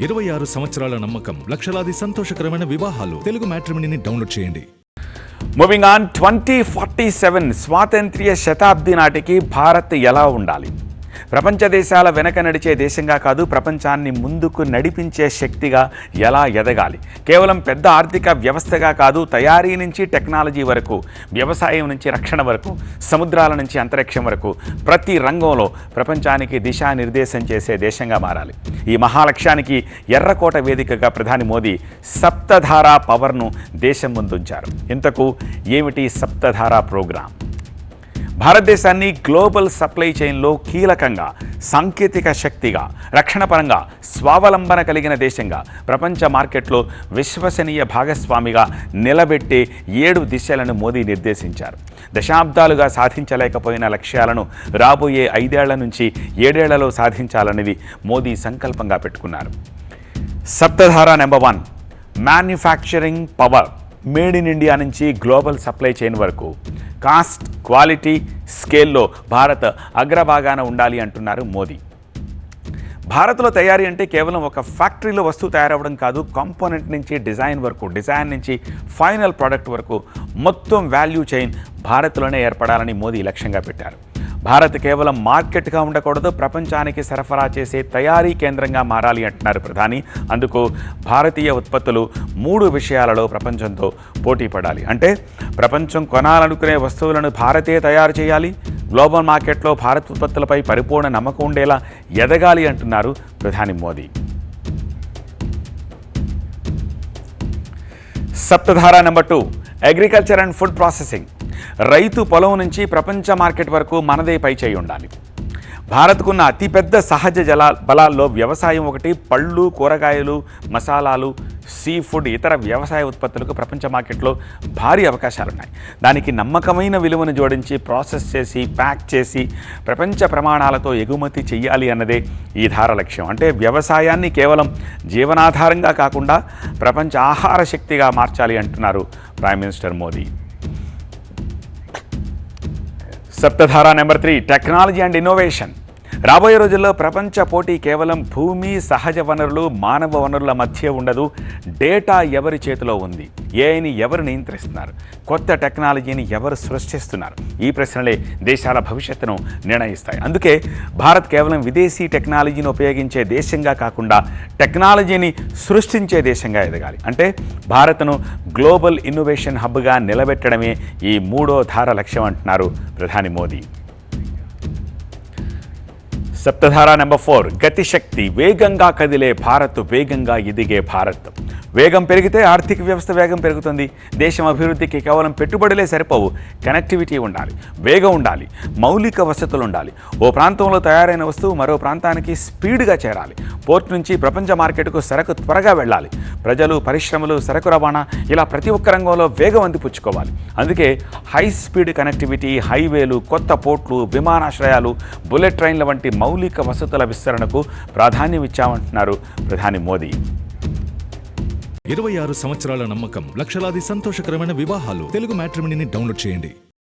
26 సంవత్సరాల నమ్మకం, లక్షలాది సంతోషకరమైన వివాహాలు. తెలుగు మ్యాట్రిమోనీని డౌన్లోడ్ చేయండి. మూవింగ్ ఆన్ 2047 స్వాతంత్ర్య శతాబ్ది నాటికి భారత్ ఎలా ఉండాలి? ప్రపంచ దేశాల వెనక నడిచే దేశంగా కాదు, ప్రపంచాన్ని ముందుకు నడిపించే శక్తిగా ఎలా ఎదగాలి? కేవలం పెద్ద ఆర్థిక వ్యవస్థగా కాదు, తయారీ నుంచి టెక్నాలజీ వరకు, వ్యవసాయం నుంచి రక్షణ వరకు, సముద్రాల నుంచి అంతరిక్షం వరకు ప్రతి రంగంలో ప్రపంచానికి దిశానిర్దేశం చేసే దేశంగా మారాలి. ఈ మహాలక్ష్యానికి ఎర్రకోట వేదికగా ప్రధాని మోదీ సప్తధార పవర్ను దేశం ముందుంచారు. ఇంతకు ఏమిటి సప్తధార ప్రోగ్రాం? భారతదేశాన్ని గ్లోబల్ సప్లై చైన్లో కీలకంగా, సాంకేతిక శక్తిగా, రక్షణ పరంగా స్వావలంబన కలిగిన దేశంగా, ప్రపంచ మార్కెట్లో విశ్వసనీయ భాగస్వామిగా నిలబెట్టే 7 దిశలను మోదీ నిర్దేశించారు. దశాబ్దాలుగా సాధించలేకపోయిన లక్ష్యాలను రాబోయే 5 ఏళ్ల నుంచి 7 ఏళ్లలో సాధించాలనేది మోదీ సంకల్పంగా పెట్టుకున్నారు. సప్తధార number 1 manufacturing power. Made in India నుంచి గ్లోబల్ సప్లై చైన్ వరకు కాస్ట్, క్వాలిటీ, స్కేల్లో భారత్ అగ్రభాగాన ఉండాలి అంటున్నారు మోదీ. భారత్లో తయారీ అంటే కేవలం ఒక ఫ్యాక్టరీలో వస్తువు తయారవ్వడం కాదు, కాంపోనెంట్ నుంచి డిజైన్ వరకు, డిజైన్ నుంచి ఫైనల్ ప్రోడక్ట్ వరకు మొత్తం వాల్యూ చైన్ భారత్లోనే ఏర్పడాలని మోదీ లక్ష్యంగా పెట్టారు. భారత్ కేవలం మార్కెట్గా ఉండకూడదు, ప్రపంచానికి సరఫరా చేసే తయారీ కేంద్రంగా మారాలి అంటున్నారు ప్రధాని. అందుకు భారతీయ ఉత్పత్తులు 3 విషయాలలో ప్రపంచంతో పోటీ పడాలి. అంటే ప్రపంచం కొనాలనుకునే వస్తువులను భారతే తయారు చేయాలి, గ్లోబల్ మార్కెట్లో భారత్ ఉత్పత్తులపై పరిపూర్ణ నమ్మకం ఉండేలా ఎదగాలి అంటున్నారు ప్రధాని మోదీ. సప్తధార number 2 agriculture and food processing. రైతు పొలం నుంచి ప్రపంచ మార్కెట్ వరకు మనదే పై చేయి ఉండాలి. భారత్కున్న అతిపెద్ద సహజ బలాల్లో వ్యవసాయం ఒకటి. పళ్ళు, కూరగాయలు, మసాలాలు, సీ ఫుడ్, ఇతర వ్యవసాయ ఉత్పత్తులకు ప్రపంచ మార్కెట్లో భారీ అవకాశాలున్నాయి. దానికి నమ్మకమైన విలువను జోడించి ప్రాసెస్ చేసి, ప్యాక్ చేసి ప్రపంచ ప్రమాణాలతో ఎగుమతి చెయ్యాలి అన్నదే ఈ ధార లక్ష్యం. అంటే వ్యవసాయాన్ని కేవలం జీవనాధారంగా కాకుండా ప్రపంచ ఆహార శక్తిగా మార్చాలి అంటున్నారు ప్రైమ్ మినిస్టర్ మోదీ. సప్తధార నెంబర్ 3 టెక్నాలజీ అండ్ ఇన్నోవేషన్. రాబోయే రోజుల్లో ప్రపంచ పోటీ కేవలం భూమి, సహజ వనరులు, మానవ వనరుల మధ్య ఉండదు. డేటా ఎవరి చేతిలో ఉంది? ఏఐని ఎవరు నియంత్రిస్తున్నారు? కొత్త టెక్నాలజీని ఎవరు సృష్టిస్తున్నారు? ఈ ప్రశ్నలే దేశాల భవిష్యత్తును నిర్ణయిస్తాయి. అందుకే భారత్ కేవలం విదేశీ టెక్నాలజీని ఉపయోగించే దేశంగా కాకుండా టెక్నాలజీని సృష్టించే దేశంగా ఎదగాలి. అంటే భారత్ను గ్లోబల్ ఇన్నోవేషన్ హబ్గా నిలబెట్టడమే ఈ 3వ ధార లక్ష్యం అంటున్నారు ప్రధాని మోదీ. సప్తధార నెంబర్ 4 గతిశక్తి. వేగంగా కదిలే భారత్, వేగంగా ఎదిగే భారత్. వేగం పెరిగితే ఆర్థిక వ్యవస్థ వేగం పెరుగుతుంది. దేశం అభివృద్ధికి కేవలం పెట్టుబడులే సరిపోవు, కనెక్టివిటీ ఉండాలి, వేగం ఉండాలి, మౌలిక వసతులు ఉండాలి. ఓ ప్రాంతంలో తయారైన వస్తువు మరో ప్రాంతానికి స్పీడ్గా చేరాలి. పోర్ట్ నుంచి ప్రపంచ మార్కెట్కు సరకు త్వరగా వెళ్ళాలి. ప్రజలు, పరిశ్రమలు, సరకు రవాణా, ఇలా ప్రతి ఒక్క రంగంలో వేగం అందిపుచ్చుకోవాలి. అందుకే హై స్పీడ్ కనెక్టివిటీ, హైవేలు, కొత్త పోర్ట్లు, విమానాశ్రయాలు, బుల్లెట్ ట్రైన్ల వంటి మౌలిక వసతుల విస్తరణకు ప్రాధాన్యం ఇచ్చామంటున్నారు ప్రధాని మోదీ. 26 సంవత్సరాల నమ్మకం, లక్షలాది సంతోషకరమైన వివాహాలు. తెలుగు మ్యాట్రిమోనీని డౌన్లోడ్ చేయండి.